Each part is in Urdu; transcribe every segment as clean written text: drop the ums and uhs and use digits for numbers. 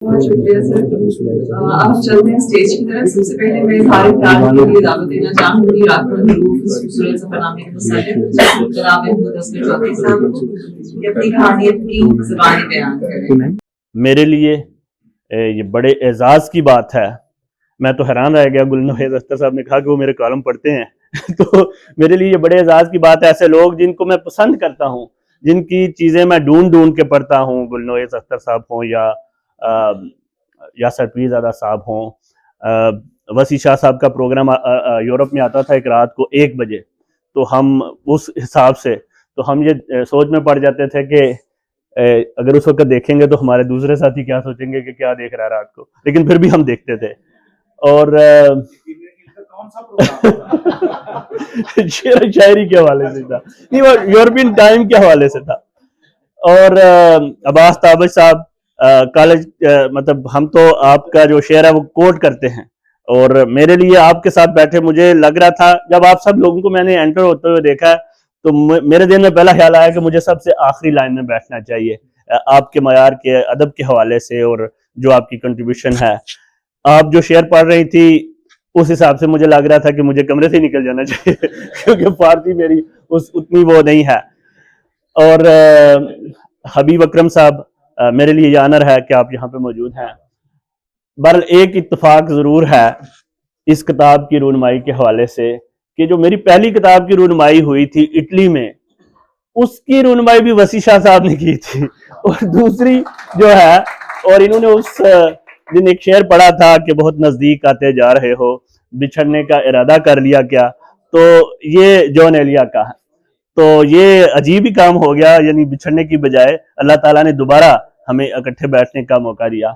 بہت شکریہ سر. آپ چلتے ہیں اسٹیج کی طرف. سب سے پہلے میں سارے پیار کے لیے دعوت دینا چاہوں گی رات پر حروف اس خوبصورت سفر نامے کے مصنف جناب محمود اصغر چودھری صاحب کو کہ اپنی کہانی اپنی زبانی بیان کریں. میرے لیے یہ بڑے اعزاز کی بات ہے. میں تو حیران رہ گیا. گلنوید اختر صاحب نے کہا کہ وہ میرے کالم پڑھتے ہیں تو میرے لیے یہ بڑے اعزاز کی بات ہے. ایسے لوگ جن کو میں پسند کرتا ہوں, جن کی چیزیں میں ڈھونڈ ڈھونڈ کے پڑھتا ہوں, گلنوید اختر صاحب ہوں یا یاسر پیر زادہ صاحب ہوں. وسیع شاہ صاحب کا پروگرام یورپ میں آتا تھا ایک رات کو 1 بجے, تو ہم اس حساب سے تو ہم یہ سوچ میں پڑ جاتے تھے کہ اگر اس وقت دیکھیں گے تو ہمارے دوسرے ساتھی کیا سوچیں گے کہ کیا دیکھ رہا ہے رات کو, لیکن پھر بھی ہم دیکھتے تھے. اور شعر و شاعری کے حوالے سے تھا, نہیں وہ یورپین ٹائم کے حوالے سے تھا. اور عباس تابش صاحب کالج, مطلب ہم تو آپ کا جو شعر ہے وہ کوٹ کرتے ہیں, اور میرے لیے آپ کے ساتھ بیٹھے مجھے لگ رہا تھا جب آپ سب لوگوں کو میں نے انٹر ہوتے ہوئے دیکھا تو میرے دل میں پہلا خیال آیا کہ مجھے سب سے آخری لائن میں بیٹھنا چاہیے, آپ کے معیار کے ادب کے حوالے سے اور جو آپ کی کنٹریبیوشن ہے. آپ جو شعر پڑھ رہی تھی اس حساب سے مجھے لگ رہا تھا کہ مجھے کمرے سے نکل جانا چاہیے کیونکہ فارسی میری اتنی وہ نہیں ہے. اور حبیب اکرم صاحب, میرے لیے یہ آنر ہے کہ آپ یہاں پہ موجود ہیں. بہرحال ایک اتفاق ضرور ہے اس کتاب کی رونمائی کے حوالے سے کہ جو میری پہلی کتاب کی رونمائی ہوئی تھی اٹلی میں, اس کی رونمائی بھی وسیع شاہ صاحب نے کی تھی. اور دوسری جو ہے, اور انہوں نے اس دن ایک شعر پڑھا تھا کہ بہت نزدیک آتے جا رہے ہو, بچھڑنے کا ارادہ کر لیا کیا, تو یہ جون ایلیا کا ہے. تو یہ عجیب ہی کام ہو گیا, یعنی بچھڑنے کی بجائے اللہ تعالیٰ نے دوبارہ ہمیں اکٹھے بیٹھنے کا موقع دیا.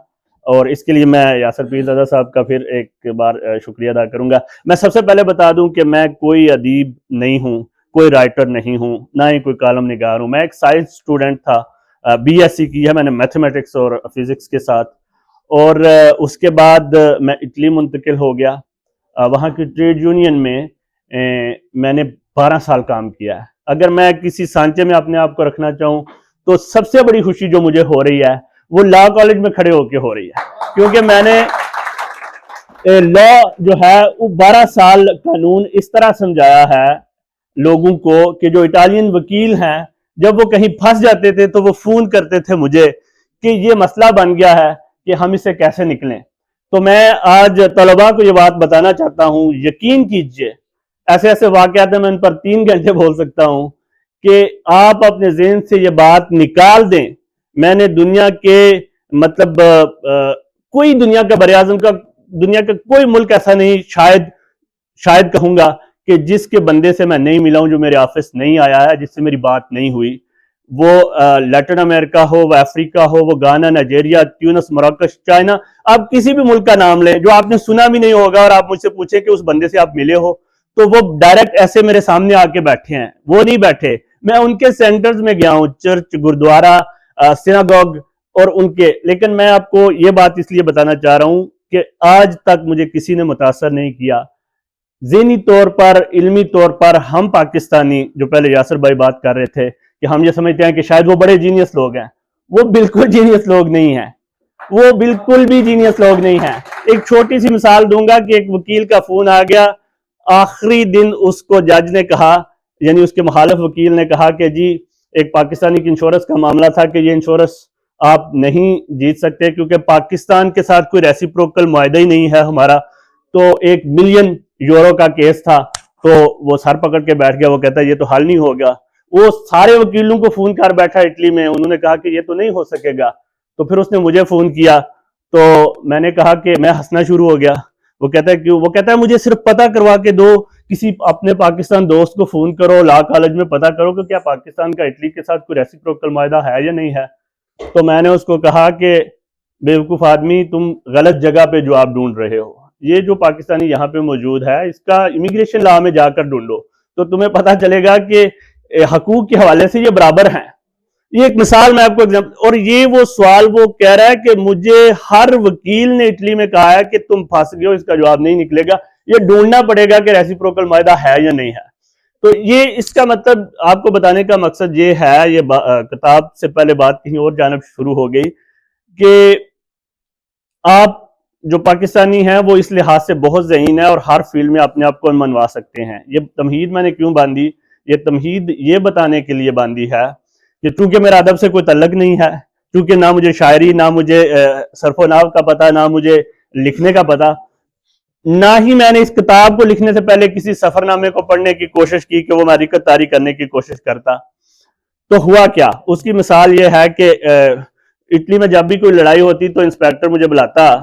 اور اس کے لیے میں یاسر پیر زادہ صاحب کا پھر ایک بار شکریہ ادا کروں گا. میں سب سے پہلے بتا دوں کہ میں کوئی ادیب نہیں ہوں, کوئی رائٹر نہیں ہوں, نہ ہی کوئی کالم نگار ہوں. میں ایک سائنس اسٹوڈنٹ تھا, بی ایس سی کی ہے میں نے میتھمیٹکس اور فزکس کے ساتھ. اور اس کے بعد میں اٹلی منتقل ہو گیا. وہاں کی ٹریڈ یونین میں نے 12 سال کام کیا ہے. اگر میں کسی سانچے میں اپنے آپ کو رکھنا چاہوں تو سب سے بڑی خوشی جو مجھے ہو رہی ہے وہ لا کالج میں کھڑے ہو کے ہو رہی ہے, کیونکہ میں نے لا جو ہے وہ 12 سال قانون اس طرح سمجھایا ہے لوگوں کو کہ جو اٹالین وکیل ہیں جب وہ کہیں پھنس جاتے تھے تو وہ فون کرتے تھے مجھے کہ یہ مسئلہ بن گیا ہے کہ ہم اسے کیسے نکلیں. تو میں آج طلباء کو یہ بات بتانا چاہتا ہوں, یقین کیجئے ایسے ایسے واقعات میں ان پر 3 گھنٹے بول سکتا ہوں کہ آپ اپنے ذہن سے یہ بات نکال دیں. میں نے دنیا کے مطلب کوئی دنیا کا براعظم کا دنیا کا کوئی ملک ایسا نہیں, شاید کہوں گا کہ جس کے بندے سے میں نہیں ملا ہوں, جو میرے آفس نہیں آیا ہے, جس سے میری بات نہیں ہوئی. وہ لیٹن امریکہ ہو, وہ افریقہ ہو, وہ گانا, نائجیریا, تیونس, مراکش, چائنا, آپ کسی بھی ملک کا نام لیں جو آپ نے سنا بھی نہیں ہوگا, اور آپ مجھ سے پوچھیں کہ اس بندے سے آپ ملے ہو, تو وہ ڈائریکٹ ایسے میرے سامنے آ کے بیٹھے ہیں. وہ نہیں بیٹھے, میں ان کے سینٹرز میں گیا ہوں, چرچ, گردوارہ, سیناگوگ اور ان کے. لیکن میں آپ کو یہ بات اس لیے بتانا چاہ رہا ہوں کہ آج تک مجھے کسی نے متاثر نہیں کیا. ذہنی طور پر, علمی طور پر ہم پاکستانی, جو پہلے یاسر بھائی بات کر رہے تھے کہ ہم یہ سمجھتے ہیں کہ شاید وہ بڑے جینیس لوگ ہیں, وہ بالکل جینیس لوگ نہیں ہیں, وہ بالکل بھی جینیس لوگ نہیں ہیں. ایک چھوٹی سی مثال دوں گا کہ ایک وکیل کا فون آ گیا, آخری دن اس کو جج نے کہا, یعنی اس کے مخالف وکیل نے کہا کہ جی ایک پاکستانی کی انشورنس کا معاملہ تھا کہ یہ انشورنس آپ نہیں جیت سکتے کیونکہ پاکستان کے ساتھ کوئی ریسیپروکل معاہدہ ہی نہیں ہے ہمارا. تو 1 ملین یورو کا کیس تھا, تو وہ سر پکڑ کے بیٹھ گیا. وہ کہتا ہے یہ تو حل نہیں ہوگا. وہ سارے وکیلوں کو فون کر بیٹھا اٹلی میں, انہوں نے کہا کہ یہ تو نہیں ہو سکے گا. تو پھر اس نے مجھے فون کیا, تو میں نے کہا کہ میں ہنسنا شروع ہو گیا. وہ کہتا ہے کیوں؟ وہ کہتا ہے مجھے صرف پتہ کروا کے دو, کسی اپنے پاکستان دوست کو فون کرو, لا کالج میں پتہ کرو کہ کیا پاکستان کا اٹلی کے ساتھ کوئی ریسیپروکل معاہدہ ہے یا نہیں ہے. تو میں نے اس کو کہا کہ بیوقوف آدمی, تم غلط جگہ پہ جواب ڈھونڈ رہے ہو. یہ جو پاکستانی یہاں پہ موجود ہے اس کا امیگریشن لا میں جا کر ڈھونڈو تو تمہیں پتہ چلے گا کہ حقوق کے حوالے سے یہ برابر ہیں. یہ ایک مثال میں آپ کو اور یہ وہ سوال وہ کہہ رہا ہے کہ مجھے ہر وکیل نے اٹلی میں کہا ہے کہ تم پھنس گئے ہو, اس کا جواب نہیں نکلے گا, یہ ڈھونڈنا پڑے گا کہ ریسیپروکل معاہدہ ہے یا نہیں ہے. تو یہ اس کا مطلب آپ کو بتانے کا مقصد یہ ہے, یہ کتاب سے پہلے بات کہیں اور جانب شروع ہو گئی کہ آپ جو پاکستانی ہیں وہ اس لحاظ سے بہت ذہین ہے اور ہر فیلڈ میں اپنے آپ کو منوا سکتے ہیں. یہ تمہید میں نے کیوں باندھی؟ یہ تمہید یہ بتانے کے لیے باندھی ہے کہ چونکہ میرا ادب سے کوئی تعلق نہیں ہے، چونکہ نہ مجھے شاعری، نہ مجھے صرف و نحو کا پتہ، نہ مجھے لکھنے کا پتہ، نہ ہی میں نے اس کتاب کو لکھنے سے پہلے کسی سفر نامے کو پڑھنے کی کوشش کی کہ وہ میں حقیقت طاری کرنے کی کوشش کرتا. تو ہوا کیا؟ اس کی مثال یہ ہے کہ اٹلی میں جب بھی کوئی لڑائی ہوتی تو انسپیکٹر مجھے بلاتا،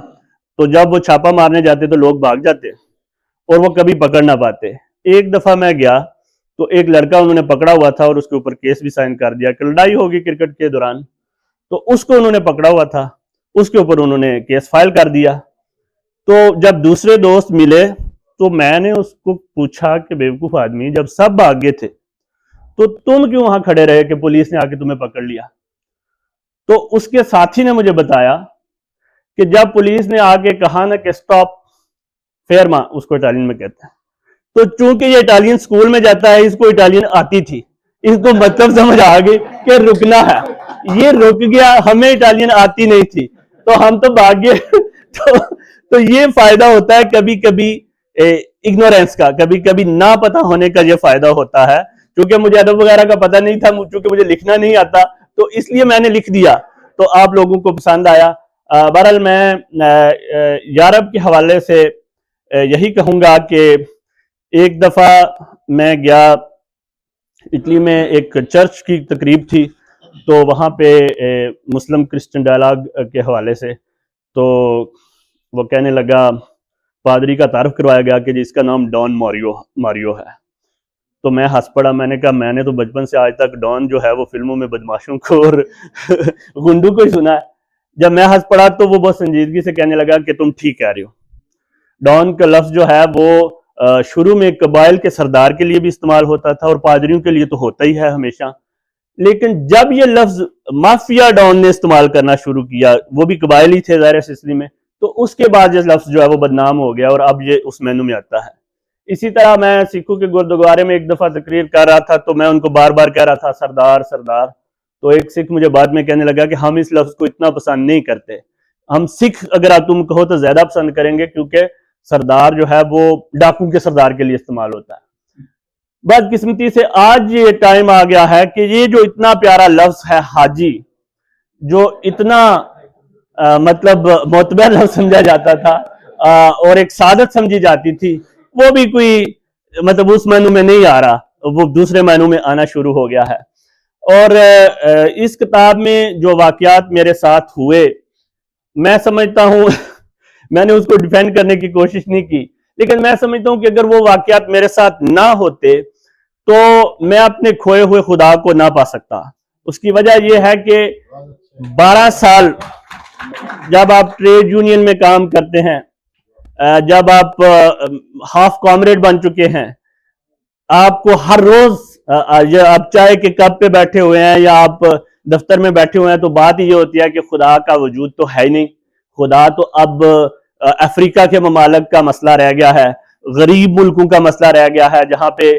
تو جب وہ چھاپا مارنے جاتے تو لوگ بھاگ جاتے اور وہ کبھی پکڑ نہ پاتے. ایک دفعہ میں گیا تو ایک لڑکا انہوں نے پکڑا ہوا تھا اور اس کے اوپر کیس بھی سائن کر دیا کہ لڑائی ہوگی کرکٹ کے دوران، تو اس کو انہوں نے پکڑا ہوا تھا، اس کے اوپر انہوں نے کیس فائل کر دیا. تو جب دوسرے دوست ملے تو میں نے اس کو پوچھا کہ بیوقوف آدمی، جب سب بھاگ گئے تھے تو تم کیوں وہاں کھڑے رہے کہ پولیس نے آ کے تمہیں پکڑ لیا؟ تو اس کے ساتھی نے مجھے بتایا کہ جب پولیس نے آ کے کہا نا کہ سٹاپ فیرما، اس کو اٹالین میں کہتے ہیں، تو چونکہ یہ اٹالین سکول میں جاتا ہے، اس کو اٹالین آتی تھی، اس کو مطلب سمجھ آ گئی کہ رکنا ہے. یہ رک گیا، ہمیں اٹالین آتی نہیں تھی تو ہم تو بھاگ گئے. تو یہ فائدہ ہوتا ہے کبھی کبھی اگنورینس کا، کبھی کبھی نہ پتہ ہونے کا یہ فائدہ ہوتا ہے. چونکہ مجھے ادب وغیرہ کا پتہ نہیں تھا، چونکہ مجھے لکھنا نہیں آتا، تو اس لیے میں نے لکھ دیا تو آپ لوگوں کو پسند آیا. بہرحال میں یارب کے حوالے سے یہی کہوں گا کہ ایک دفعہ میں گیا اٹلی میں، ایک چرچ کی تقریب تھی، تو وہاں پہ مسلم کرسچن ڈائلاگ کے حوالے سے تو وہ کہنے لگا، پادری کا تعارف کروایا گیا کہ جس کا نام ڈان ماریو ہے. تو میں ہنس پڑا، میں نے کہا میں نے تو بچپن سے آج تک ڈان جو ہے وہ فلموں میں بدماشوں کو اور گنڈو کو ہی سنا ہے. جب میں ہنس پڑا تو وہ بہت سنجیدگی سے کہنے لگا کہ تم ٹھیک کہہ رہے ہو. ڈان کا لفظ جو ہے وہ شروع میں قبائل کے سردار کے لیے بھی استعمال ہوتا تھا اور پادریوں کے لیے تو ہوتا ہی ہے ہمیشہ، لیکن جب یہ لفظ مافیا ڈان نے استعمال کرنا شروع کیا، وہ بھی قبائل ہی تھے ظاہر سسلی میں، تو اس کے بعد یہ لفظ جو ہے وہ بدنام ہو گیا اور اب یہ اس مینو میں آتا ہے. اسی طرح میں سکھوں کے گردوارے میں ایک دفعہ تقریر کر رہا تھا تو میں ان کو بار بار کہہ رہا تھا سردار سردار، تو ایک سکھ مجھے بعد میں کہنے لگا کہ ہم اس لفظ کو اتنا پسند نہیں کرتے، ہم سکھ اگر آپ تم کہو تو زیادہ پسند کریں گے، کیونکہ سردار جو ہے وہ ڈاکو کے سردار کے لیے استعمال ہوتا ہے. بدقسمتی سے آج یہ ٹائم آ گیا ہے کہ یہ جو اتنا پیارا لفظ ہے حاجی، جو اتنا مطلب معتبر لفظ سمجھا جاتا تھا اور ایک سعادت سمجھی جاتی تھی، وہ بھی کوئی مطلب اس معنوں میں نہیں آ رہا، وہ دوسرے معنوں میں آنا شروع ہو گیا ہے. اور اس کتاب میں جو واقعات میرے ساتھ ہوئے، میں سمجھتا ہوں میں نے اس کو ڈیفینڈ کرنے کی کوشش نہیں کی، لیکن میں سمجھتا ہوں کہ اگر وہ واقعات میرے ساتھ نہ ہوتے تو میں اپنے کھوئے ہوئے خدا کو نہ پا سکتا. اس کی وجہ یہ ہے کہ 12 سال جب آپ ٹریڈ یونین میں کام کرتے ہیں، جب آپ ہاف کامریڈ بن چکے ہیں، آپ کو ہر روز آپ چائے کے کپ پہ بیٹھے ہوئے ہیں یا آپ دفتر میں بیٹھے ہوئے ہیں، تو بات یہ ہوتی ہے کہ خدا کا وجود تو ہے ہی نہیں. خدا تو اب افریقہ کے ممالک کا مسئلہ رہ گیا ہے، غریب ملکوں کا مسئلہ رہ گیا ہے جہاں پہ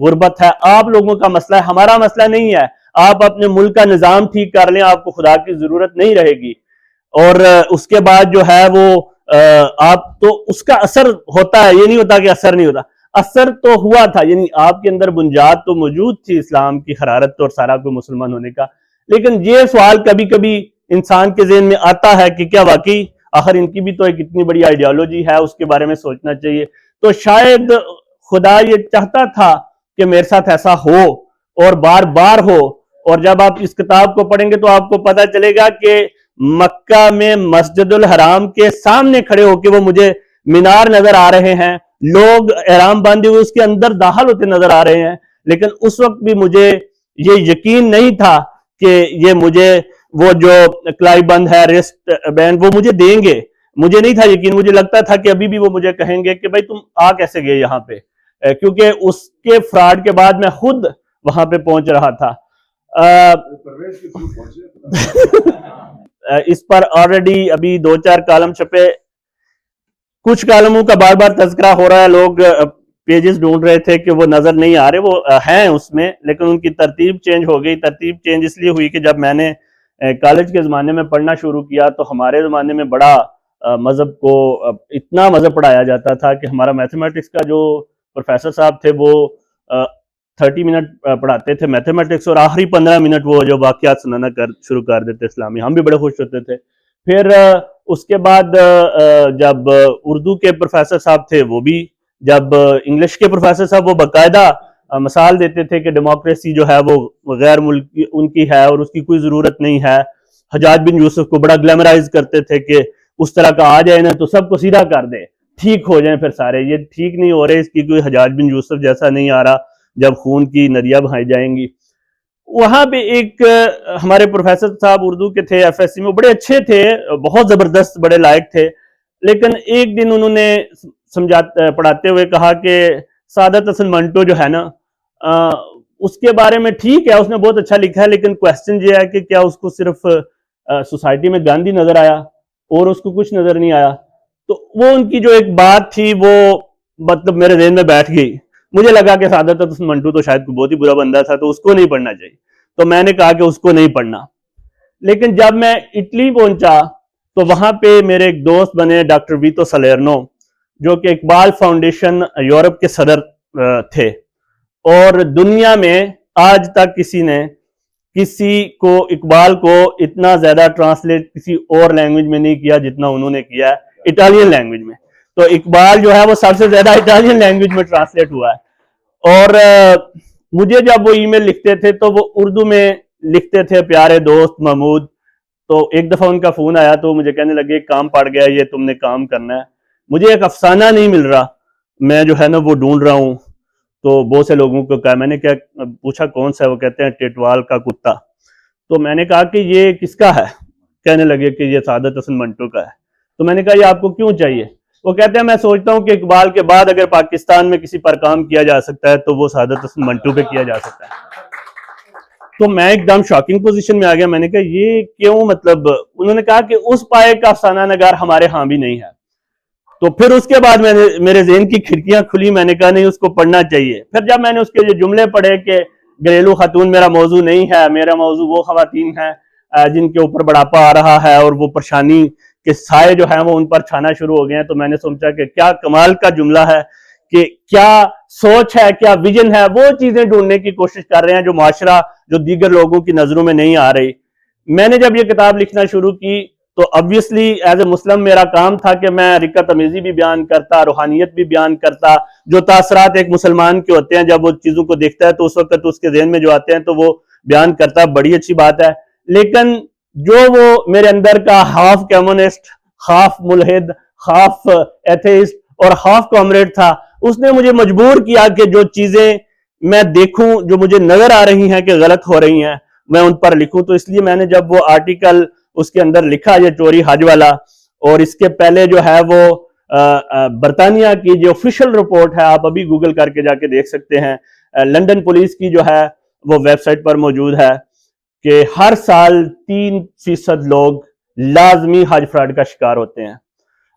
غربت ہے. آپ لوگوں کا مسئلہ ہے، ہمارا مسئلہ نہیں ہے. آپ اپنے ملک کا نظام ٹھیک کر لیں، آپ کو خدا کی ضرورت نہیں رہے گی. اور اس کے بعد جو ہے وہ آپ تو اس کا اثر ہوتا ہے، یہ نہیں ہوتا کہ اثر نہیں ہوتا، اثر تو ہوا تھا. یعنی آپ کے اندر بنیاد تو موجود تھی اسلام کی حرارت اور سارا کوئی مسلمان ہونے کا. لیکن یہ سوال کبھی کبھی انسان کے ذہن میں آتا ہے کہ کیا واقعی آخر ان کی بھی تو ایک اتنی بڑی آئیڈیالوجی ہے، اس کے بارے میں سوچنا چاہیے. تو شاید خدا یہ چاہتا تھا کہ میرے ساتھ ایسا ہو اور بار بار ہو. اور جب آپ اس کتاب کو پڑھیں گے تو آپ کو پتہ چلے گا کہ مکہ میں مسجد الحرام کے سامنے کھڑے ہو کے وہ مجھے مینار نظر آ رہے ہیں، لوگ احرام باندھے ہوئے اس کے اندر داخل ہوتے نظر آ رہے ہیں، لیکن اس وقت بھی مجھے یہ یقین نہیں تھا کہ یہ مجھے وہ جو کلائی بند ہے ریسٹ بینڈ وہ مجھے دیں گے. مجھے نہیں تھا یقین، مجھے لگتا تھا کہ ابھی بھی وہ مجھے کہیں گے کہ بھائی تم آ کیسے گئے یہاں پہ، کیونکہ اس کے فراڈ کے بعد میں خود وہاں پہ پہنچ رہا تھا. اس پر آلریڈی ابھی 2-4 کالم چھپے، کچھ کالموں کا بار بار تذکرہ ہو رہا ہے. لوگ پیجز ڈھونڈ رہے تھے کہ وہ نظر نہیں آ رہے، وہ ہیں اس میں، لیکن ان کی ترتیب چینج ہو گئی. ترتیب چینج اس لیے ہوئی کہ جب میں نے کالج کے زمانے میں پڑھنا شروع کیا تو ہمارے زمانے میں بڑا مذہب کو اتنا مذہب پڑھایا جاتا تھا کہ ہمارا میتھمیٹکس کا جو پروفیسر صاحب تھے وہ 30 منٹ پڑھاتے تھے میتھمیٹکس، اور آخری 15 منٹ وہ جو واقعات سنانا شروع کر دیتے اسلامی. ہم بھی بڑے خوش ہوتے تھے. پھر اس کے بعد جب اردو کے پروفیسر صاحب تھے وہ بھی، جب انگلش کے پروفیسر صاحب وہ باقاعدہ مثال دیتے تھے کہ ڈیموکریسی جو ہے وہ غیر ملکی ان کی ہے اور اس کی کوئی ضرورت نہیں ہے. حجاج بن یوسف کو بڑا گلیمرائز کرتے تھے کہ اس طرح کا آ جائے نا تو سب کو سیدھا کر دے، ٹھیک ہو جائیں پھر سارے. یہ ٹھیک نہیں ہو رہے، اس کی کوئی حجاج بن یوسف جیسا نہیں آ رہا جب خون کی ندیاں بہائی جائیں گی. وہاں پہ ایک ہمارے پروفیسر صاحب اردو کے تھے ایف ایس سی میں، بڑے اچھے تھے، بہت زبردست، بڑے لائق تھے. لیکن ایک دن انہوں نے پڑھاتے ہوئے کہا کہ سعادت حسن منٹو جو ہے نا اس کے بارے میں ٹھیک ہے، اس نے بہت اچھا لکھا ہے، لیکن کویسچن یہ ہے کہ کیا اس کو صرف سوسائٹی میں گاندھی نظر آیا اور اس کو کچھ نظر نہیں آیا؟ تو وہ ان کی جو ایک بات تھی وہ مطلب میرے ذہن میں بیٹھ گئی. مجھے لگا کہ سعادت حسن منٹو تو شاید کوئی بہت ہی برا بندہ تھا تو اس کو نہیں پڑھنا چاہیے. تو میں نے کہا کہ اس کو نہیں پڑھنا. لیکن جب میں اٹلی پہنچا تو وہاں پہ میرے ایک دوست بنے ڈاکٹر ویتو سلیرنو، جو کہ اقبال فاؤنڈیشن یورپ کے صدر تھے، اور دنیا میں آج تک کسی کو اقبال کو اتنا زیادہ ٹرانسلیٹ کسی اور لینگویج میں نہیں کیا جتنا انہوں نے کیا ہے اٹالین لینگویج میں. تو اقبال جو ہے وہ سب سے زیادہ اٹالین لینگویج میں ٹرانسلیٹ ہوا ہے. اور مجھے جب وہ ای میل لکھتے تھے تو وہ اردو میں لکھتے تھے، پیارے دوست محمود. تو ایک دفعہ ان کا فون آیا تو مجھے کہنے لگے کام پڑ گیا، یہ تم نے کام کرنا ہے. مجھے ایک افسانہ نہیں مل رہا، میں جو ہے نا وہ ڈھونڈ رہا ہوں. تو بہت سے لوگوں کو کہا، میں نے کیا پوچھا کون سا ہے؟ وہ کہتے ہیں ٹیٹوال کا کتا. تو میں نے کہا کہ یہ کس کا ہے؟ کہنے لگے کہ یہ سعادت حسن منٹو کا ہے. تو میں نے کہا یہ آپ کو کیوں چاہیے؟ وہ کہتے ہیں میں سوچتا ہوں کہ اقبال کے بعد اگر پاکستان میں کسی پر کام کیا جا سکتا ہے تو وہ سعادت حسن منٹو پہ کیا جا سکتا ہے. تو میں ایک دم شاکنگ پوزیشن میں آ گیا. میں نے کہا یہ کیوں؟ مطلب انہوں نے کہا کہ اس پائے کا افسانہ نگار ہمارے ہاں بھی نہیں ہے. تو پھر اس کے بعد میرے ذہن کی کھڑکیاں کھلی. میں نے کہا نہیں، اس کو پڑھنا چاہیے. پھر جب میں نے اس کے یہ جملے پڑھے کہ گھریلو خاتون میرا موضوع نہیں ہے، میرا موضوع وہ خواتین ہیں جن کے اوپر بڑھاپا آ رہا ہے اور وہ پریشانی کے سائے جو ہیں وہ ان پر چھانا شروع ہو گئے ہیں، تو میں نے سوچا کہ کیا کمال کا جملہ ہے، کہ کیا سوچ ہے، کیا ویژن ہے. وہ چیزیں ڈھونڈنے کی کوشش کر رہے ہیں جو معاشرہ، جو دیگر لوگوں کی نظروں میں نہیں آ رہی. میں نے جب یہ کتاب لکھنا شروع کی تو obviously ایز اے مسلم میرا کام تھا کہ میں رقت امیزی بھی بیان کرتا، روحانیت بھی بیان کرتا، جو تاثرات ایک مسلمان کے ہوتے ہیں جب وہ چیزوں کو دیکھتا ہے تو اس وقت اس کے ذہن میں جو آتے ہیں تو وہ بیان کرتا. بڑی اچھی بات ہے. لیکن جو وہ میرے اندر کا ہاف کمیونسٹ، ہاف ملحد، ہاف ایتھیسٹ اور ہاف کامریڈ تھا، اس نے مجھے مجبور کیا کہ جو چیزیں میں دیکھوں، جو مجھے نظر آ رہی ہیں کہ غلط ہو رہی ہیں، میں ان پر لکھوں. تو اس لیے میں نے جب وہ آرٹیکل اس کے اندر لکھا یہ چوری حج والا، اور اس کے پہلے جو ہے وہ برطانیہ کی جو آفیشیل رپورٹ ہے، آپ ابھی گوگل کر کے جا کے دیکھ سکتے ہیں، لندن پولیس کی جو ہے وہ ویب سائٹ پر موجود ہے، کہ ہر سال 3% لوگ لازمی حج فراڈ کا شکار ہوتے ہیں.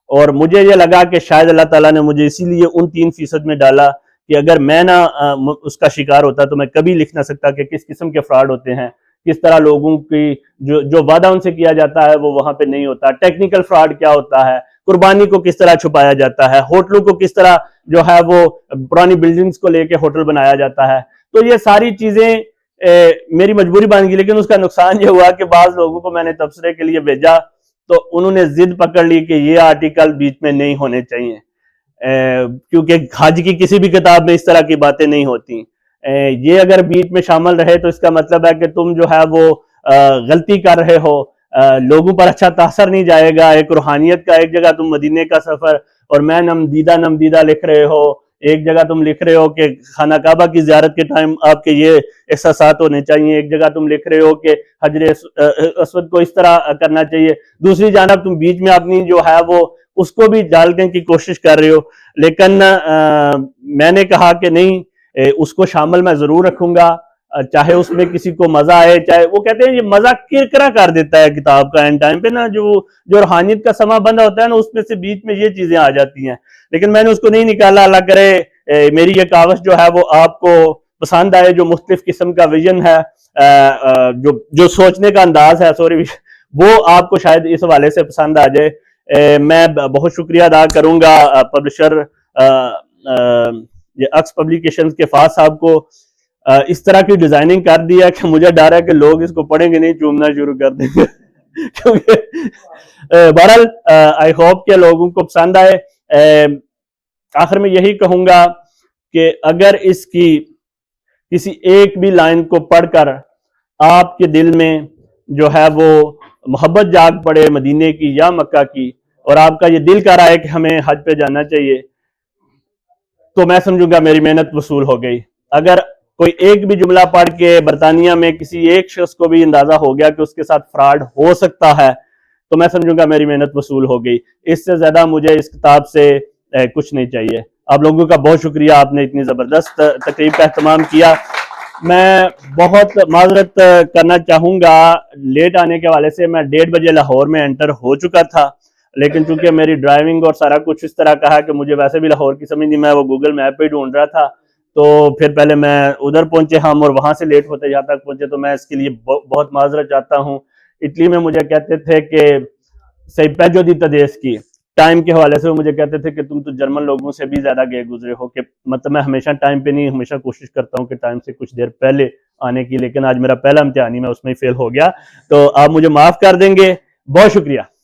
اور مجھے یہ لگا کہ شاید اللہ تعالیٰ نے مجھے اسی لیے ان 3% میں ڈالا کہ اگر میں نہ اس کا شکار ہوتا تو میں کبھی لکھ نہ سکتا کہ کس قسم کے فراڈ ہوتے ہیں، کس طرح لوگوں کی جو وعدہ ان سے کیا جاتا ہے وہ وہاں پہ نہیں ہوتا، ٹیکنیکل فراڈ کیا ہوتا ہے، قربانی کو کس طرح چھپایا جاتا ہے، ہوٹلوں کو کس طرح جو ہے وہ پرانی بلڈنگز کو لے کے ہوٹل بنایا جاتا ہے. تو یہ ساری چیزیں میری مجبوری بن گئی. لیکن اس کا نقصان یہ ہوا کہ بعض لوگوں کو میں نے تبصرے کے لیے بھیجا تو انہوں نے ضد پکڑ لی کہ یہ آرٹیکل بیچ میں نہیں ہونے چاہیے، کیونکہ حج کی کسی بھی کتاب میں اس طرح کی باتیں نہیں ہوتی. یہ اگر بیچ میں شامل رہے تو اس کا مطلب ہے کہ تم جو ہے وہ غلطی کر رہے ہو، لوگوں پر اچھا تاثر نہیں جائے گا. ایک روحانیت کا، ایک جگہ تم مدینے کا سفر اور میں نمدیدہ لکھ رہے ہو، ایک جگہ تم لکھ رہے ہو کہ خانہ کعبہ کی زیارت کے ٹائم آپ کے یہ احساسات ہونے چاہیے، ایک جگہ تم لکھ رہے ہو کہ حجر اسود کو اس طرح کرنا چاہیے، دوسری جانب تم بیچ میں اپنی جو ہے وہ اس کو بھی ڈالنے کی کوشش کر رہے ہو. لیکن میں نے کہا کہ نہیں، اس کو شامل میں ضرور رکھوں گا، چاہے اس میں کسی کو مزہ آئے، چاہے وہ کہتے ہیں یہ مزہ کرکرا کر دیتا ہے کتاب کا اینڈ ٹائم پہ نا، جو روحانیت کا سما بندہ ہوتا ہے نا اس میں سے بیچ میں یہ چیزیں آ جاتی ہیں. لیکن میں نے اس کو نہیں نکالا. اللہ کرے میری یہ کاوش جو ہے وہ آپ کو پسند آئے, جو مختلف قسم کا ویژن ہے, جو سوچنے کا انداز ہے, سوری, وہ آپ کو شاید اس حوالے سے پسند آ جائے. میں بہت شکریہ ادا کروں گا پبلشر ایکس پبلیکیشنز کے فاض صاحب کو. اس طرح کی ڈیزائننگ کر دیا کہ مجھے ڈر ہے کہ لوگ اس کو پڑھیں گے نہیں, چومنا شروع کر دیں گے. کیونکہ بہرحال آئی ہوپ کہ لوگوں کو پسند آئے. آخر میں یہی کہوں گا کہ اگر اس کی کسی ایک بھی لائن کو پڑھ کر آپ کے دل میں جو ہے وہ محبت جاگ پڑے مدینے کی یا مکہ کی, اور آپ کا یہ دل کر رہا ہے کہ ہمیں حج پہ جانا چاہیے, تو میں سمجھوں گا میری محنت وصول ہو گئی. اگر کوئی ایک بھی جملہ پڑھ کے برطانیہ میں کسی ایک شخص کو بھی اندازہ ہو گیا کہ اس کے ساتھ فراڈ ہو سکتا ہے, تو میں سمجھوں گا میری محنت وصول ہو گئی. اس سے زیادہ مجھے اس کتاب سے کچھ نہیں چاہیے. آپ لوگوں کا بہت شکریہ, آپ نے اتنی زبردست تقریب کا اہتمام کیا. میں بہت معذرت کرنا چاہوں گا لیٹ آنے کے حوالے سے. میں 1:30 بجے لاہور میں انٹر ہو چکا تھا, لیکن چونکہ میری ڈرائیونگ اور سارا کچھ اس طرح کا ہے کہ مجھے ویسے بھی لاہور کی سمجھ نہیں, میں وہ گوگل میپ پہ ڈھونڈ رہا تھا, تو پھر پہلے میں ادھر پہنچے ہم, اور وہاں سے لیٹ ہوتے یہاں تک پہنچے, تو میں اس کے لیے بہت معذرت چاہتا ہوں. اٹلی میں مجھے کہتے تھے کہ sei peggio di tedeschi, time کے حوالے سے وہ مجھے کہتے تھے کہ تم تو جرمن لوگوں سے بھی زیادہ گئے گزرے ہو, کہ مطلب میں ہمیشہ ٹائم پہ نہیں, ہمیشہ کوشش کرتا ہوں کہ ٹائم سے کچھ دیر پہلے آنے کی, لیکن آج میرا پہلا امتحان ہی میں اس میں فیل ہو گیا, تو آپ مجھے معاف کر دیں گے. بہت شکریہ.